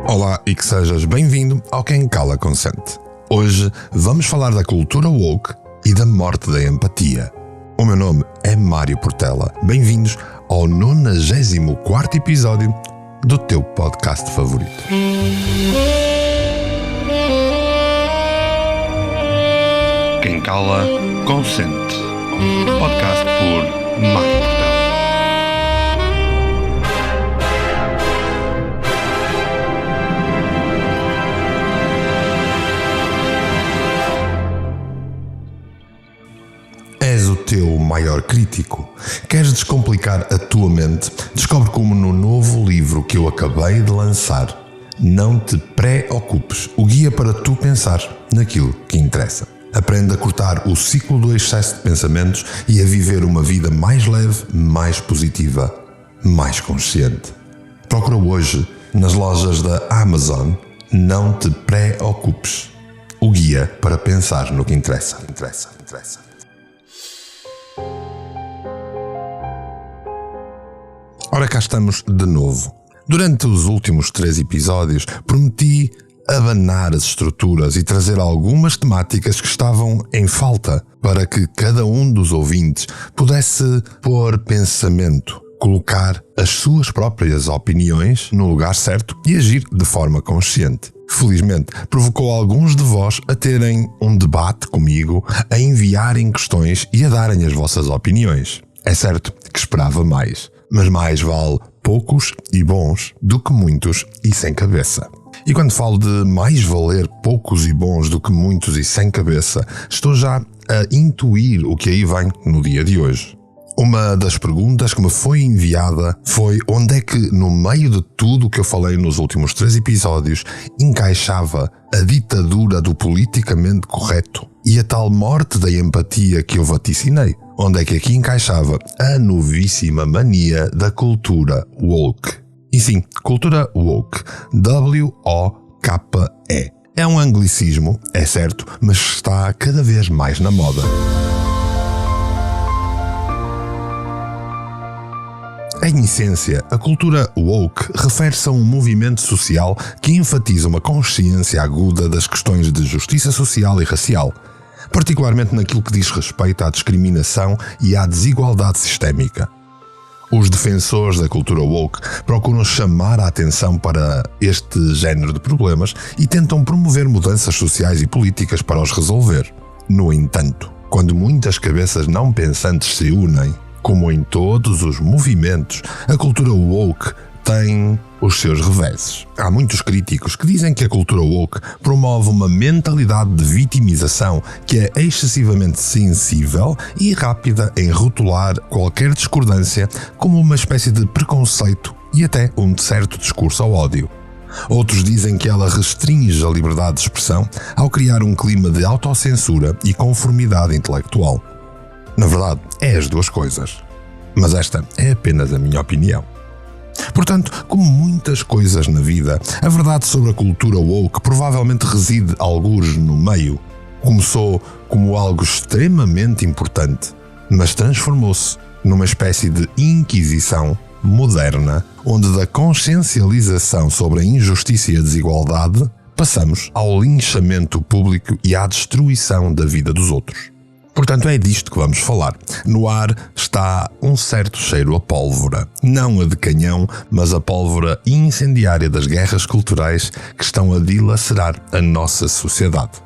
Olá e que sejas bem-vindo ao Quem Cala Consente. Hoje vamos falar da cultura woke e da morte da empatia. O meu nome é Mário Portela. Bem-vindos ao 94º episódio do teu podcast favorito. Quem Cala Consente. Podcast por Mário Portela. És o teu maior crítico? Queres descomplicar a tua mente? Descobre como no novo livro que eu acabei de lançar, Não Te Preocupes, o guia para tu pensar naquilo que interessa. Aprende a cortar o ciclo do excesso de pensamentos e a viver uma vida mais leve, mais positiva, mais consciente. Procura hoje nas lojas da Amazon Não Te Preocupes, o guia para pensar no que interessa. Ora, cá estamos de novo. Durante os últimos 3 episódios, prometi abanar as estruturas e trazer algumas temáticas que estavam em falta para que cada um dos ouvintes pudesse pôr pensamento, colocar as suas próprias opiniões no lugar certo e agir de forma consciente. Felizmente, provocou alguns de vós a terem um debate comigo, a enviarem questões e a darem as vossas opiniões. É certo que esperava mais, mas mais vale poucos e bons do que muitos e sem cabeça. E quando falo de mais valer poucos e bons do que muitos e sem cabeça, estou já a intuir o que aí vem no dia de hoje. Uma das perguntas que me foi enviada foi onde é que, no meio de tudo o que eu falei nos últimos 3 episódios, encaixava a ditadura do politicamente correto e a tal morte da empatia que eu vaticinei. Onde é que aqui encaixava a novíssima mania da cultura woke. E sim, cultura woke, W-O-K-E. É um anglicismo, é certo, mas está cada vez mais na moda. Em essência, a cultura woke refere-se a um movimento social que enfatiza uma consciência aguda das questões de justiça social e racial, particularmente naquilo que diz respeito à discriminação e à desigualdade sistémica. Os defensores da cultura woke procuram chamar a atenção para este género de problemas e tentam promover mudanças sociais e políticas para os resolver. No entanto, quando muitas cabeças não pensantes se unem, como em todos os movimentos, a cultura woke tem os seus reveses. Há muitos críticos que dizem que a cultura woke promove uma mentalidade de vitimização que é excessivamente sensível e rápida em rotular qualquer discordância como uma espécie de preconceito e até um certo discurso ao ódio. Outros dizem que ela restringe a liberdade de expressão ao criar um clima de autocensura e conformidade intelectual. Na verdade, é as duas coisas. Mas esta é apenas a minha opinião. Portanto, como muitas coisas na vida, a verdade sobre a cultura woke provavelmente reside algures no meio. Começou como algo extremamente importante, mas transformou-se numa espécie de inquisição moderna, onde da consciencialização sobre a injustiça e a desigualdade, passamos ao linchamento público e à destruição da vida dos outros. Portanto, é disto que vamos falar. No ar está um certo cheiro a pólvora. Não a de canhão, mas a pólvora incendiária das guerras culturais que estão a dilacerar a nossa sociedade.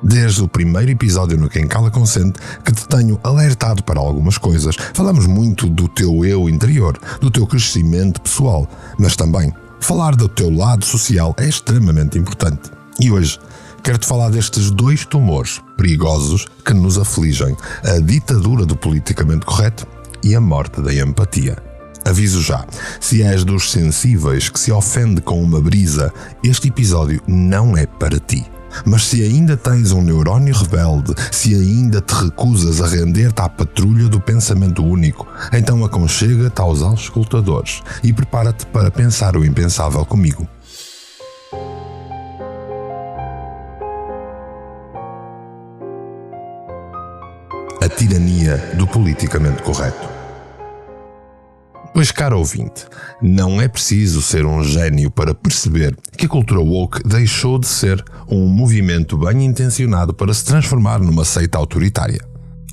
Desde o primeiro episódio no Quem Cala Consente que te tenho alertado para algumas coisas. Falamos muito do teu eu interior, do teu crescimento pessoal, mas também falar do teu lado social é extremamente importante. E hoje quero-te falar destes 2 tumores perigosos que nos afligem, a ditadura do politicamente correto e a morte da empatia. Aviso já, se és dos sensíveis que se ofende com uma brisa, este episódio não é para ti. Mas se ainda tens um neurónio rebelde, se ainda te recusas a render-te à patrulha do pensamento único, então aconchega-te aos auscultadores e prepara-te para pensar o impensável comigo. A tirania do politicamente correto. Pois, caro ouvinte, não é preciso ser um gênio para perceber que a cultura woke deixou de ser um movimento bem intencionado para se transformar numa seita autoritária.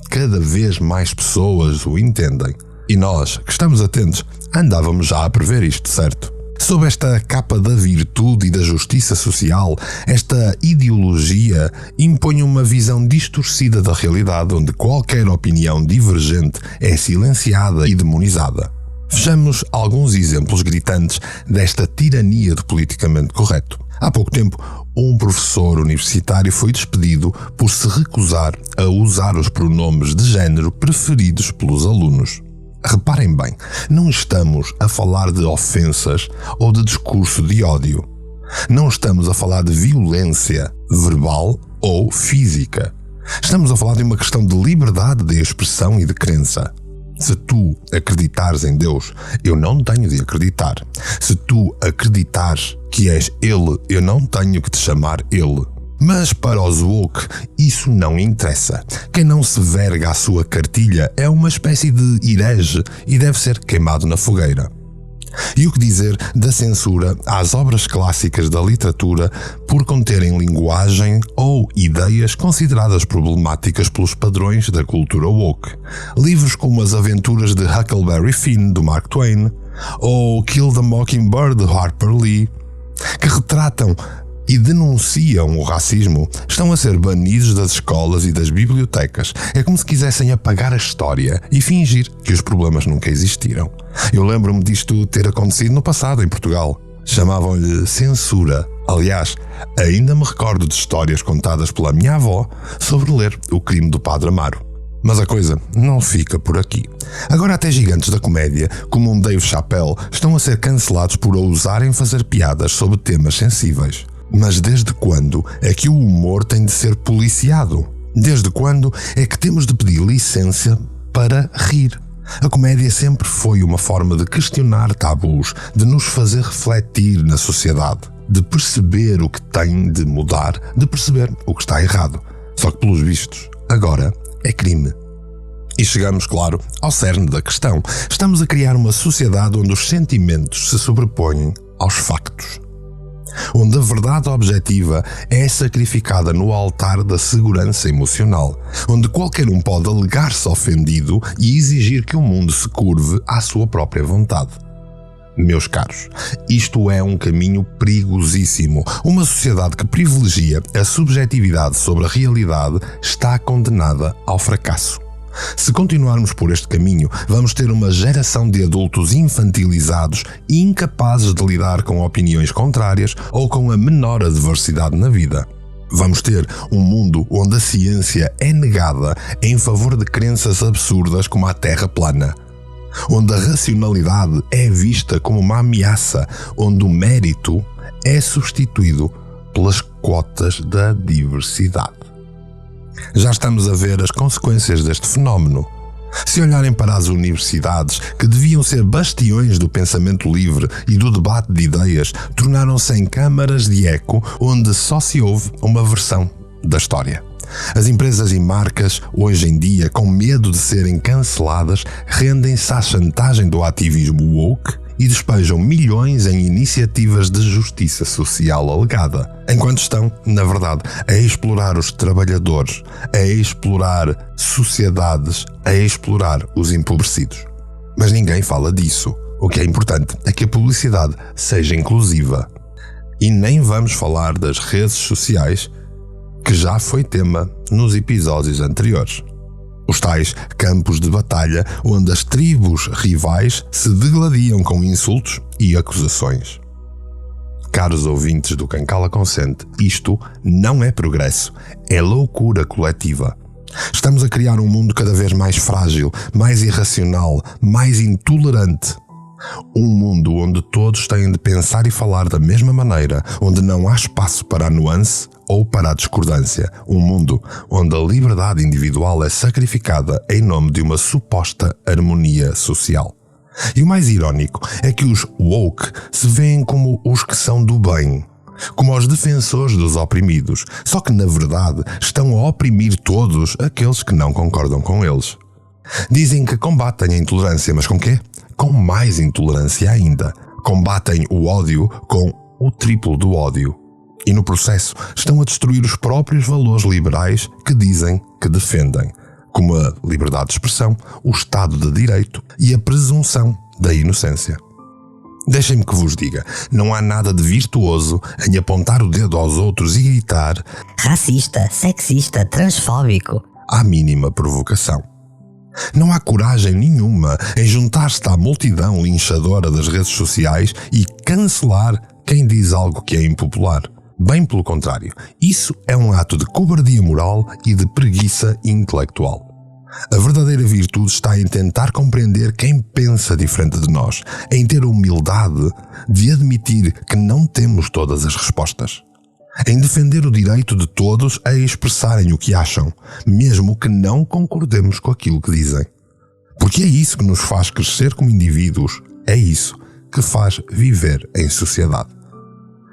Cada vez mais pessoas o entendem. E nós, que estamos atentos, andávamos já a prever isto, certo? Sob esta capa da virtude e da justiça social, esta ideologia impõe uma visão distorcida da realidade onde qualquer opinião divergente é silenciada e demonizada. Vejamos alguns exemplos gritantes desta tirania do politicamente correto. Há pouco tempo, um professor universitário foi despedido por se recusar a usar os pronomes de género preferidos pelos alunos. Reparem bem, não estamos a falar de ofensas ou de discurso de ódio. Não estamos a falar de violência verbal ou física. Estamos a falar de uma questão de liberdade de expressão e de crença. Se tu acreditares em Deus, eu não tenho de acreditar. Se tu acreditares que és Ele, eu não tenho que te chamar Ele. Mas para os woke, isso não interessa. Quem não se verga à sua cartilha é uma espécie de herege e deve ser queimado na fogueira. E o que dizer da censura às obras clássicas da literatura por conterem linguagem ou ideias consideradas problemáticas pelos padrões da cultura woke? Livros como As Aventuras de Huckleberry Finn, do Mark Twain, ou Kill the Mockingbird, de Harper Lee, que retratam e denunciam o racismo, estão a ser banidos das escolas e das bibliotecas. É como se quisessem apagar a história e fingir que os problemas nunca existiram. Eu lembro-me disto ter acontecido no passado em Portugal. Chamavam-lhe censura. Aliás, ainda me recordo de histórias contadas pela minha avó sobre ler O Crime do Padre Amaro. Mas a coisa não fica por aqui. Agora até gigantes da comédia, como um Dave Chappelle, estão a ser cancelados por ousarem fazer piadas sobre temas sensíveis. Mas desde quando é que o humor tem de ser policiado? Desde quando é que temos de pedir licença para rir? A comédia sempre foi uma forma de questionar tabus, de nos fazer refletir na sociedade, de perceber o que tem de mudar, de perceber o que está errado. Só que, pelos vistos, agora é crime. E chegamos, claro, ao cerne da questão. Estamos a criar uma sociedade onde os sentimentos se sobrepõem aos factos, onde a verdade objetiva é sacrificada no altar da segurança emocional, onde qualquer um pode alegar-se ofendido e exigir que o mundo se curve à sua própria vontade. Meus caros, isto é um caminho perigosíssimo. Uma sociedade que privilegia a subjetividade sobre a realidade está condenada ao fracasso. Se continuarmos por este caminho, vamos ter uma geração de adultos infantilizados e incapazes de lidar com opiniões contrárias ou com a menor adversidade na vida. Vamos ter um mundo onde a ciência é negada em favor de crenças absurdas como a Terra plana, onde a racionalidade é vista como uma ameaça, onde o mérito é substituído pelas cotas da diversidade. Já estamos a ver as consequências deste fenómeno. Se olharem para as universidades, que deviam ser bastiões do pensamento livre e do debate de ideias, tornaram-se em câmaras de eco onde só se ouve uma versão da história. As empresas e marcas, hoje em dia, com medo de serem canceladas, rendem-se à chantagem do ativismo woke e despejam milhões em iniciativas de justiça social alegada, enquanto estão, na verdade, a explorar os trabalhadores, a explorar sociedades, a explorar os empobrecidos. Mas ninguém fala disso. O que é importante é que a publicidade seja inclusiva. E nem vamos falar das redes sociais, que já foi tema nos episódios anteriores. Os tais campos de batalha onde as tribos rivais se degladiam com insultos e acusações. Caros ouvintes do Quem Cala Consente, isto não é progresso, é loucura coletiva. Estamos a criar um mundo cada vez mais frágil, mais irracional, mais intolerante. Um mundo onde todos têm de pensar e falar da mesma maneira, onde não há espaço para a nuance ou para a discordância. Um mundo onde a liberdade individual é sacrificada em nome de uma suposta harmonia social. E o mais irónico é que os woke se veem como os que são do bem, como os defensores dos oprimidos, só que na verdade estão a oprimir todos aqueles que não concordam com eles. Dizem que combatem a intolerância, mas com quê? com mais intolerância ainda. Combatem o ódio com o triplo do ódio. E no processo estão a destruir os próprios valores liberais que dizem que defendem, como a liberdade de expressão, o Estado de Direito e a presunção da inocência. Deixem-me que vos diga, não há nada de virtuoso em apontar o dedo aos outros e gritar racista, sexista, transfóbico à mínima provocação. Não há coragem nenhuma em juntar-se à multidão linchadora das redes sociais e cancelar quem diz algo que é impopular. Bem pelo contrário, isso é um ato de cobardia moral e de preguiça intelectual. A verdadeira virtude está em tentar compreender quem pensa diferente de nós, em ter a humildade de admitir que não temos todas as respostas, em defender o direito de todos a expressarem o que acham, mesmo que não concordemos com aquilo que dizem. Porque é isso que nos faz crescer como indivíduos, é isso que faz viver em sociedade.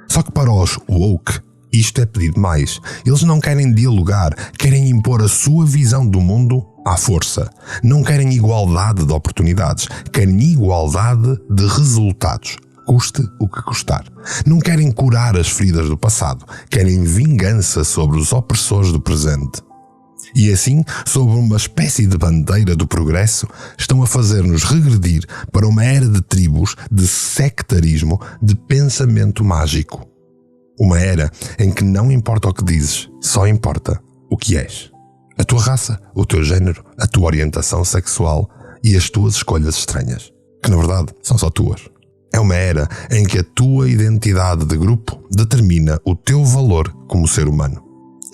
Só que para os woke, isto é pedir demais. Eles não querem dialogar, querem impor a sua visão do mundo à força. Não querem igualdade de oportunidades, querem igualdade de resultados, custe o que custar. Não querem curar as feridas do passado, querem vingança sobre os opressores do presente. E assim, sob uma espécie de bandeira do progresso, estão a fazer-nos regredir para uma era de tribos, de sectarismo, de pensamento mágico. Uma era em que não importa o que dizes, só importa o que és. A tua raça, o teu género, a tua orientação sexual e as tuas escolhas estranhas, que na verdade são só tuas. É uma era em que a tua identidade de grupo determina o teu valor como ser humano.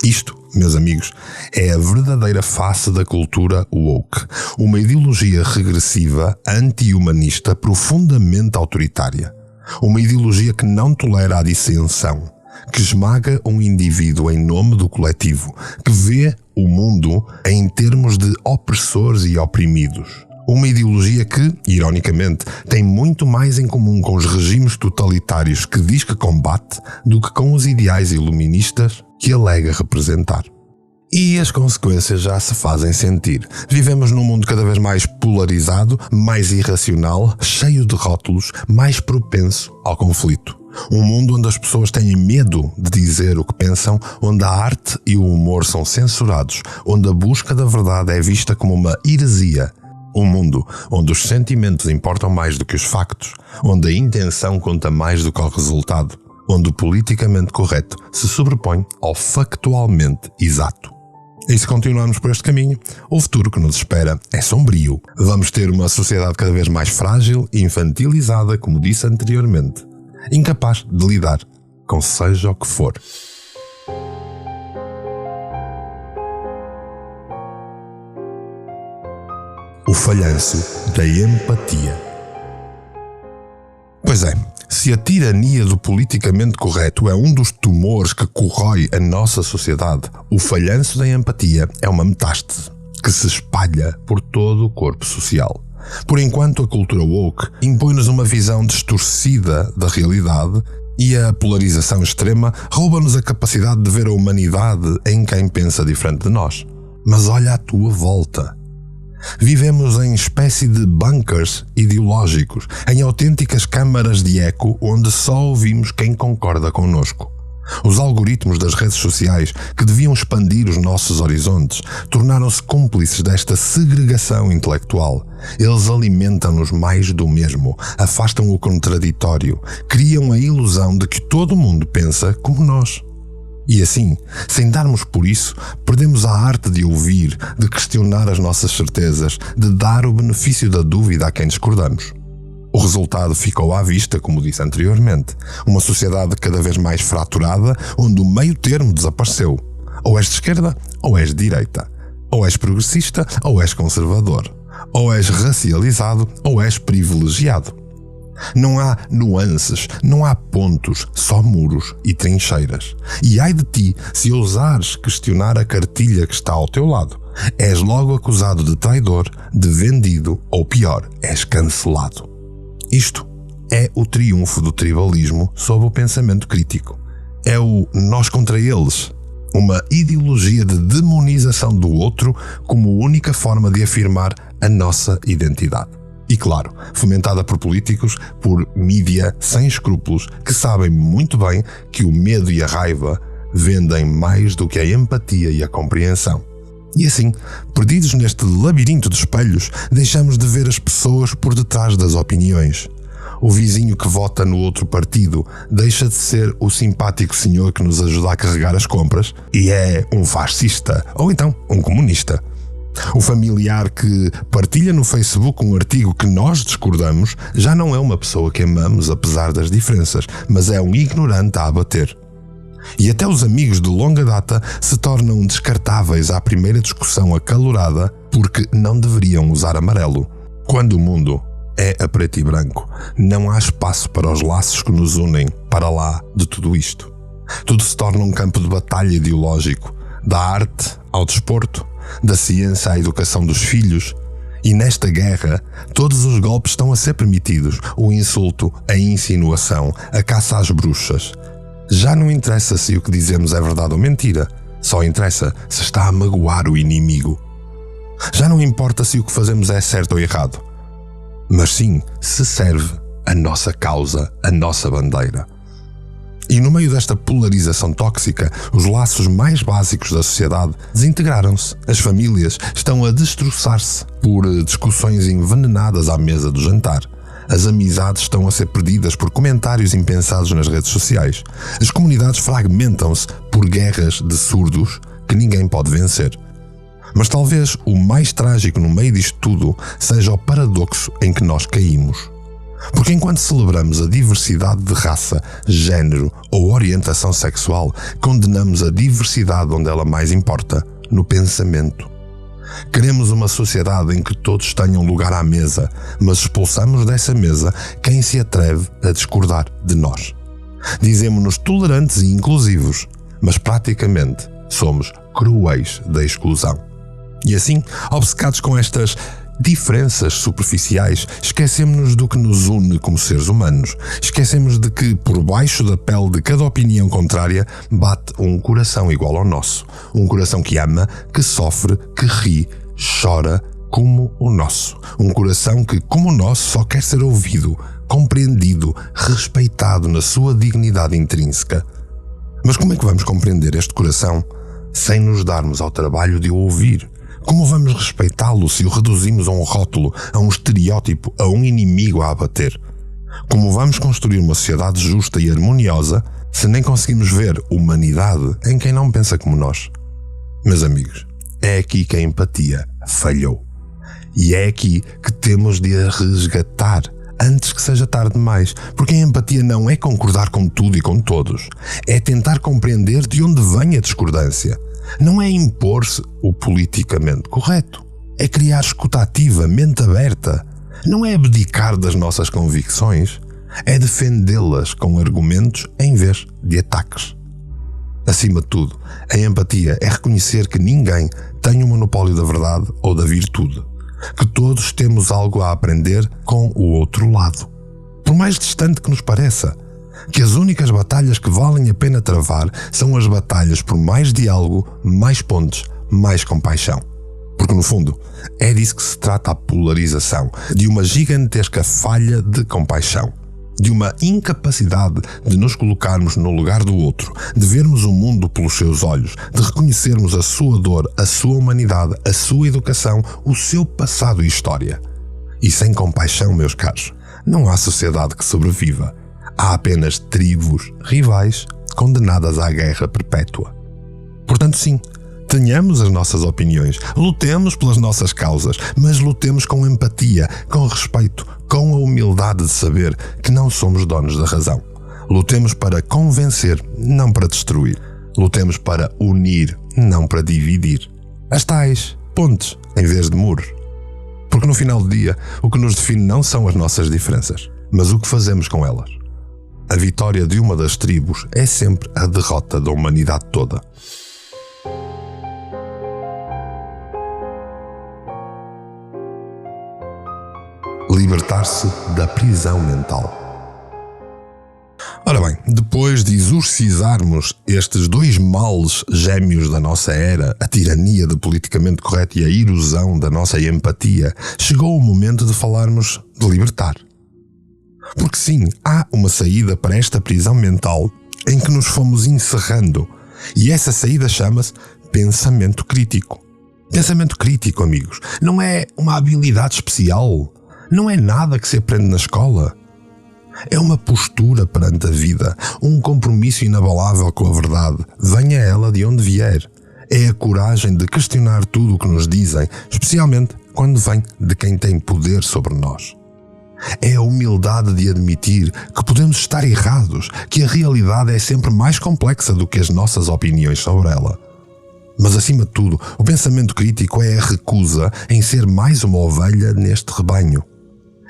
Isto, meus amigos, é a verdadeira face da cultura woke, uma ideologia regressiva, anti-humanista, profundamente autoritária. Uma ideologia que não tolera a dissensão, que esmaga um indivíduo em nome do coletivo, que vê o mundo em termos de opressores e oprimidos. Uma ideologia que, ironicamente, tem muito mais em comum com os regimes totalitários que diz que combate do que com os ideais iluministas que alega representar. E as consequências já se fazem sentir. Vivemos num mundo cada vez mais polarizado, mais irracional, cheio de rótulos, mais propenso ao conflito. Um mundo onde as pessoas têm medo de dizer o que pensam, onde a arte e o humor são censurados, onde a busca da verdade é vista como uma heresia. Um mundo onde os sentimentos importam mais do que os factos, onde a intenção conta mais do que o resultado, onde o politicamente correto se sobrepõe ao factualmente exato. E se continuarmos por este caminho, o futuro que nos espera é sombrio. Vamos ter uma sociedade cada vez mais frágil e infantilizada, como disse anteriormente, incapaz de lidar com seja o que for. O falhanço da empatia. Pois é, se a tirania do politicamente correto é um dos tumores que corrói a nossa sociedade, o falhanço da empatia é uma metástase que se espalha por todo o corpo social. Por enquanto, a cultura woke impõe-nos uma visão distorcida da realidade e a polarização extrema rouba-nos a capacidade de ver a humanidade em quem pensa diferente de nós. Mas olha à tua volta. Vivemos em espécie de bunkers ideológicos, em autênticas câmaras de eco onde só ouvimos quem concorda connosco. Os algoritmos das redes sociais, que deviam expandir os nossos horizontes, tornaram-se cúmplices desta segregação intelectual. Eles alimentam-nos mais do mesmo, afastam o contraditório, criam a ilusão de que todo mundo pensa como nós. E assim, sem darmos por isso, perdemos a arte de ouvir, de questionar as nossas certezas, de dar o benefício da dúvida a quem discordamos. O resultado ficou à vista, como disse anteriormente, uma sociedade cada vez mais fraturada, onde o meio termo desapareceu. Ou és de esquerda, ou és de direita. Ou és progressista, ou és conservador. Ou és racializado, ou és privilegiado. Não há nuances, não há pontos, só muros e trincheiras. E ai de ti se ousares questionar a cartilha que está ao teu lado. És logo acusado de traidor, de vendido ou pior, és cancelado. Isto é o triunfo do tribalismo sobre o pensamento crítico. É o nós contra eles. Uma ideologia de demonização do outro como única forma de afirmar a nossa identidade. E claro, fomentada por políticos, por mídia sem escrúpulos, que sabem muito bem que o medo e a raiva vendem mais do que a empatia e a compreensão. E assim, perdidos neste labirinto de espelhos, deixamos de ver as pessoas por detrás das opiniões. O vizinho que vota no outro partido deixa de ser o simpático senhor que nos ajuda a carregar as compras e é um fascista ou então um comunista. O familiar que partilha no Facebook um artigo que nós discordamos já não é uma pessoa que amamos apesar das diferenças, mas é um ignorante a abater. E até os amigos de longa data se tornam descartáveis à primeira discussão acalorada porque não deveriam usar amarelo. Quando o mundo é a preto e branco, não há espaço para os laços que nos unem para lá de tudo isto. Tudo se torna um campo de batalha ideológico, da arte ao desporto, da ciência à educação dos filhos, e nesta guerra todos os golpes estão a ser permitidos, o insulto, a insinuação, a caça às bruxas. Já não interessa se o que dizemos é verdade ou mentira, só interessa se está a magoar o inimigo. Já não importa se o que fazemos é certo ou errado, mas sim se serve a nossa causa, a nossa bandeira. E no meio desta polarização tóxica, os laços mais básicos da sociedade desintegraram-se. As famílias estão a destroçar-se por discussões envenenadas à mesa do jantar. As amizades estão a ser perdidas por comentários impensados nas redes sociais. As comunidades fragmentam-se por guerras de surdos que ninguém pode vencer. Mas talvez o mais trágico no meio disto tudo seja o paradoxo em que nós caímos. Porque enquanto celebramos a diversidade de raça, género ou orientação sexual, condenamos a diversidade onde ela mais importa, no pensamento. Queremos uma sociedade em que todos tenham lugar à mesa, mas expulsamos dessa mesa quem se atreve a discordar de nós. Dizemo-nos tolerantes e inclusivos, mas praticamente somos cruéis da exclusão. E assim, obcecados com estas diferenças superficiais, esquecemos-nos do que nos une como seres humanos. Esquecemos de que por baixo da pele de cada opinião contrária bate um coração igual ao nosso. Um coração que ama, que sofre, que ri, chora como o nosso. Um coração que, como o nosso, só quer ser ouvido, compreendido, respeitado na sua dignidade intrínseca. Mas como é que vamos compreender este coração sem nos darmos ao trabalho de o ouvir? Como vamos respeitá-lo se o reduzimos a um rótulo, a um estereótipo, a um inimigo a abater? Como vamos construir uma sociedade justa e harmoniosa se nem conseguimos ver humanidade em quem não pensa como nós? Meus amigos, é aqui que a empatia falhou. E é aqui que temos de a resgatar antes que seja tarde demais, porque a empatia não é concordar com tudo e com todos, é tentar compreender de onde vem a discordância. Não é impor-se o politicamente correto, é criar escuta ativa, mente aberta. Não é abdicar das nossas convicções, é defendê-las com argumentos em vez de ataques. Acima de tudo, a empatia é reconhecer que ninguém tem o monopólio da verdade ou da virtude, que todos temos algo a aprender com o outro lado, por mais distante que nos pareça. Que as únicas batalhas que valem a pena travar são as batalhas por mais diálogo, mais pontes, mais compaixão. Porque no fundo, é disso que se trata a polarização, de uma gigantesca falha de compaixão, de uma incapacidade de nos colocarmos no lugar do outro, de vermos o mundo pelos seus olhos, de reconhecermos a sua dor, a sua humanidade, a sua educação, o seu passado e história. E sem compaixão, meus caros, não há sociedade que sobreviva. Há apenas tribos rivais condenadas à guerra perpétua. Portanto, sim, tenhamos as nossas opiniões, lutemos pelas nossas causas, mas lutemos com empatia, com respeito, com a humildade de saber que não somos donos da razão. Lutemos para convencer, não para destruir. Lutemos para unir, não para dividir. As tais pontes em vez de muros. Porque no final do dia, o que nos define não são as nossas diferenças, mas o que fazemos com elas. A vitória de uma das tribos é sempre a derrota da humanidade toda. Libertar-se da prisão mental. Ora bem, depois de exorcizarmos estes dois males gêmeos da nossa era, a tirania do politicamente correto e a erosão da nossa empatia, chegou o momento de falarmos de libertar. Porque sim, há uma saída para esta prisão mental em que nos fomos encerrando, e essa saída chama-se pensamento crítico. Pensamento crítico, amigos, não é uma habilidade especial, não é nada que se aprende na escola. É uma postura perante a vida, um compromisso inabalável com a verdade, venha ela de onde vier. É a coragem de questionar tudo o que nos dizem, especialmente quando vem de quem tem poder sobre nós. É a humildade de admitir que podemos estar errados, que a realidade é sempre mais complexa do que as nossas opiniões sobre ela. Mas, acima de tudo, o pensamento crítico é a recusa em ser mais uma ovelha neste rebanho.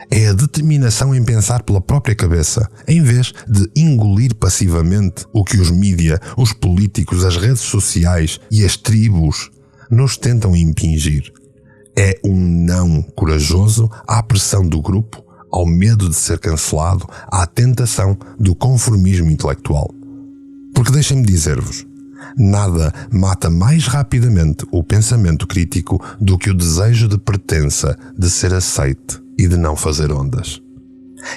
É a determinação em pensar pela própria cabeça, em vez de engolir passivamente o que os mídia, os políticos, as redes sociais e as tribos nos tentam impingir. É um não corajoso à pressão do grupo, ao medo de ser cancelado, à tentação do conformismo intelectual. Porque deixem-me dizer-vos, nada mata mais rapidamente o pensamento crítico do que o desejo de pertença, de ser aceite e de não fazer ondas.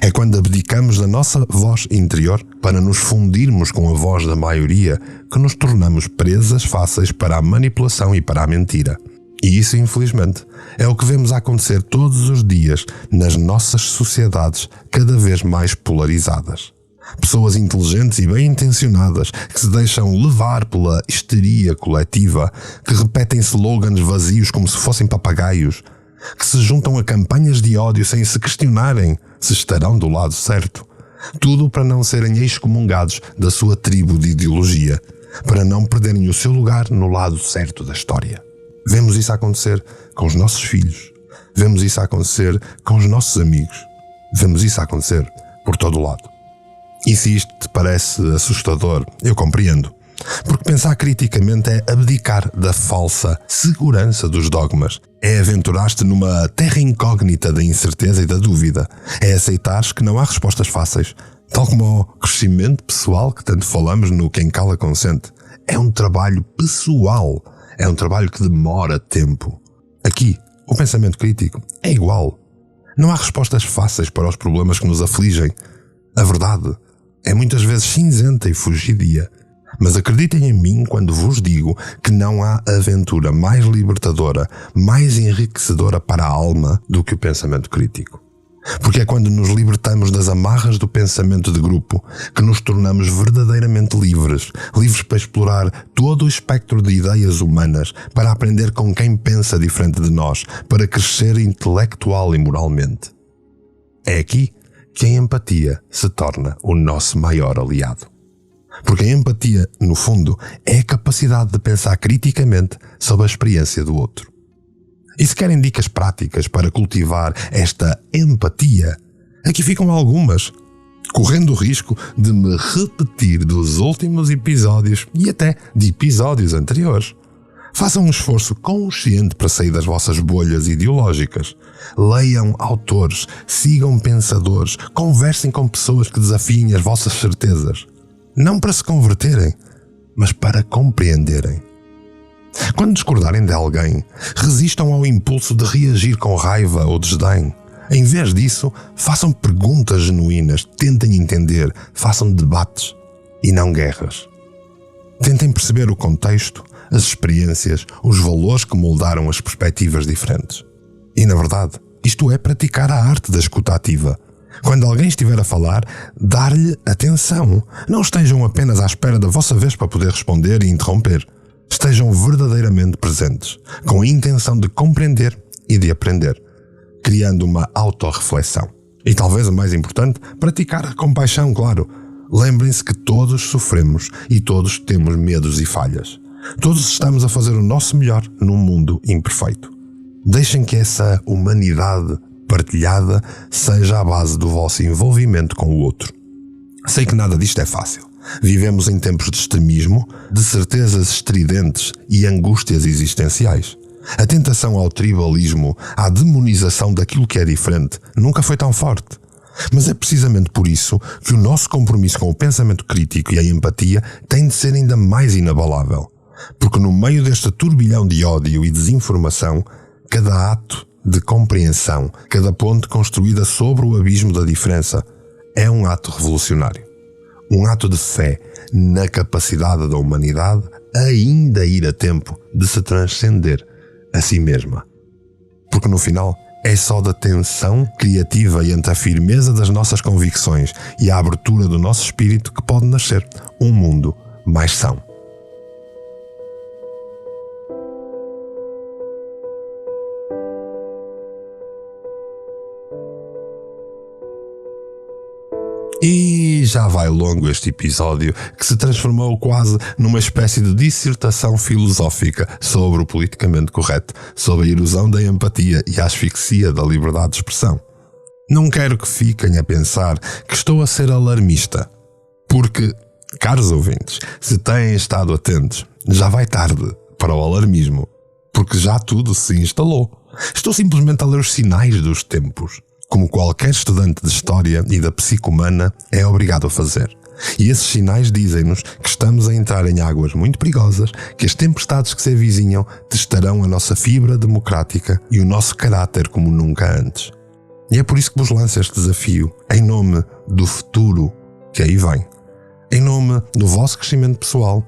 É quando abdicamos da nossa voz interior para nos fundirmos com a voz da maioria que nos tornamos presas fáceis para a manipulação e para a mentira. E isso, infelizmente, é o que vemos acontecer todos os dias nas nossas sociedades cada vez mais polarizadas. Pessoas inteligentes e bem-intencionadas que se deixam levar pela histeria coletiva, que repetem slogans vazios como se fossem papagaios, que se juntam a campanhas de ódio sem se questionarem se estarão do lado certo. Tudo para não serem excomungados da sua tribo de ideologia, para não perderem o seu lugar no lado certo da história. Vemos isso acontecer com os nossos filhos, vemos isso acontecer com os nossos amigos, vemos isso acontecer por todo o lado. E se isto te parece assustador, eu compreendo. Porque pensar criticamente é abdicar da falsa segurança dos dogmas. É aventurar-te numa terra incógnita da incerteza e da dúvida. É aceitares que não há respostas fáceis. Tal como o crescimento pessoal que tanto falamos no Quem Cala Consente. É um trabalho pessoal. É um trabalho que demora tempo. Aqui, o pensamento crítico é igual. Não há respostas fáceis para os problemas que nos afligem. A verdade é muitas vezes cinzenta e fugidia. Mas acreditem em mim quando vos digo que não há aventura mais libertadora, mais enriquecedora para a alma do que o pensamento crítico. Porque é quando nos libertamos das amarras do pensamento de grupo que nos tornamos verdadeiramente livres, livres para explorar todo o espectro de ideias humanas, para aprender com quem pensa diferente de nós, para crescer intelectual e moralmente. É aqui que a empatia se torna o nosso maior aliado. Porque a empatia, no fundo, é a capacidade de pensar criticamente sobre a experiência do outro. E se querem dicas práticas para cultivar esta empatia, aqui ficam algumas, correndo o risco de me repetir dos últimos episódios e até de episódios anteriores. Façam um esforço consciente para sair das vossas bolhas ideológicas. Leiam autores, sigam pensadores, conversem com pessoas que desafiem as vossas certezas. Não para se converterem, mas para compreenderem. Quando discordarem de alguém, resistam ao impulso de reagir com raiva ou desdém. Em vez disso, façam perguntas genuínas, tentem entender, façam debates e não guerras. Tentem perceber o contexto, as experiências, os valores que moldaram as perspectivas diferentes. E, na verdade, isto é praticar a arte da escuta ativa. Quando alguém estiver a falar, dar-lhe atenção. Não estejam apenas à espera da vossa vez para poder responder e interromper. Estejam verdadeiramente presentes, com a intenção de compreender e de aprender, criando uma autorreflexão. E talvez o mais importante, praticar a compaixão, claro. Lembrem-se que todos sofremos e todos temos medos e falhas. Todos estamos a fazer o nosso melhor num mundo imperfeito. Deixem que essa humanidade partilhada seja a base do vosso envolvimento com o outro. Sei que nada disto é fácil. Vivemos em tempos de extremismo, de certezas estridentes e angústias existenciais. A tentação ao tribalismo, à demonização daquilo que é diferente, nunca foi tão forte. Mas é precisamente por isso que o nosso compromisso com o pensamento crítico e a empatia tem de ser ainda mais inabalável. Porque no meio deste turbilhão de ódio e desinformação, cada ato de compreensão, cada ponte construída sobre o abismo da diferença, é um ato revolucionário. Um ato de fé na capacidade da humanidade ainda ir a tempo de se transcender a si mesma. Porque no final é só da tensão criativa entre a firmeza das nossas convicções e a abertura do nosso espírito que pode nascer um mundo mais são. E já vai longo este episódio que se transformou quase numa espécie de dissertação filosófica sobre o politicamente correto, sobre a erosão da empatia e a asfixia da liberdade de expressão. Não quero que fiquem a pensar que estou a ser alarmista, porque, caros ouvintes, se têm estado atentos, já vai tarde para o alarmismo, porque já tudo se instalou. Estou simplesmente a ler os sinais dos tempos, como qualquer estudante de História e da psique humana é obrigado a fazer. E esses sinais dizem-nos que estamos a entrar em águas muito perigosas, que as tempestades que se avizinham testarão a nossa fibra democrática e o nosso caráter como nunca antes. E é por isso que vos lanço este desafio, em nome do futuro que aí vem, em nome do vosso crescimento pessoal,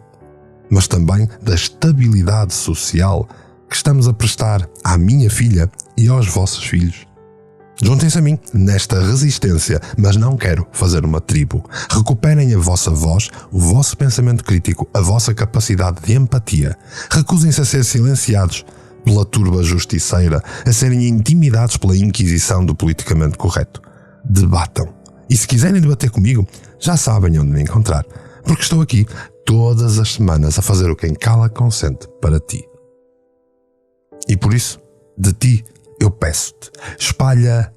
mas também da estabilidade social que estamos a prestar à minha filha e aos vossos filhos. Juntem-se a mim nesta resistência, mas não quero fazer uma tribo. Recuperem a vossa voz, o vosso pensamento crítico, a vossa capacidade de empatia. Recusem-se a ser silenciados pela turba justiceira, a serem intimidados pela inquisição do politicamente correto. Debatam. E se quiserem debater comigo, já sabem onde me encontrar, porque estou aqui todas as semanas a fazer o Quem Cala Consente para ti. E por isso, de ti, eu peço-te, espalha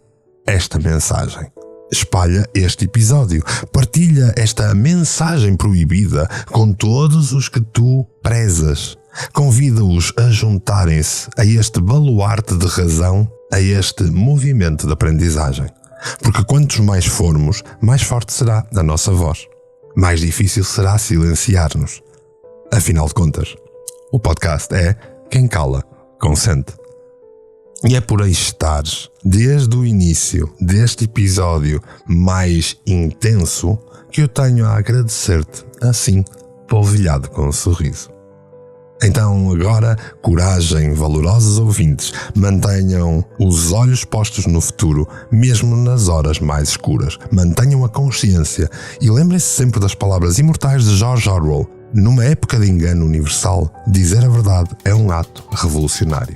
esta mensagem, espalha este episódio, partilha esta mensagem proibida com todos os que tu prezas. Convida-os a juntarem-se a este baluarte de razão, a este movimento de aprendizagem. Porque quantos mais formos, mais forte será a nossa voz. Mais difícil será silenciar-nos. Afinal de contas, o podcast é Quem Cala Consente. E é por aí estares, desde o início deste episódio mais intenso, que eu tenho a agradecer-te, assim, polvilhado com um sorriso. Então agora, coragem, valorosos ouvintes, mantenham os olhos postos no futuro, mesmo nas horas mais escuras. Mantenham a consciência e lembrem-se sempre das palavras imortais de George Orwell. Numa época de engano universal, dizer a verdade é um ato revolucionário.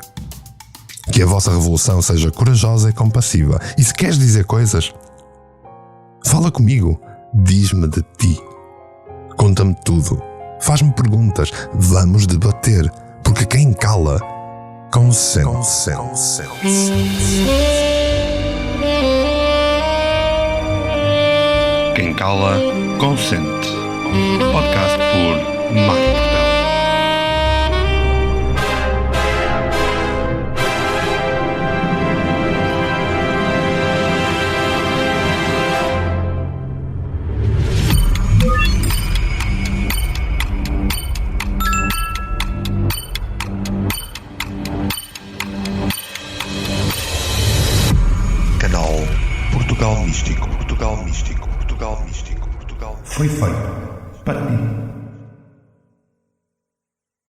Que a vossa revolução seja corajosa e compassiva. E se queres dizer coisas, fala comigo, diz-me de ti. Conta-me tudo. Faz-me perguntas. Vamos debater. Porque quem cala, consente. Quem cala, consente. Podcast por Mário Portela. Portugal Místico. Foi feito para ti.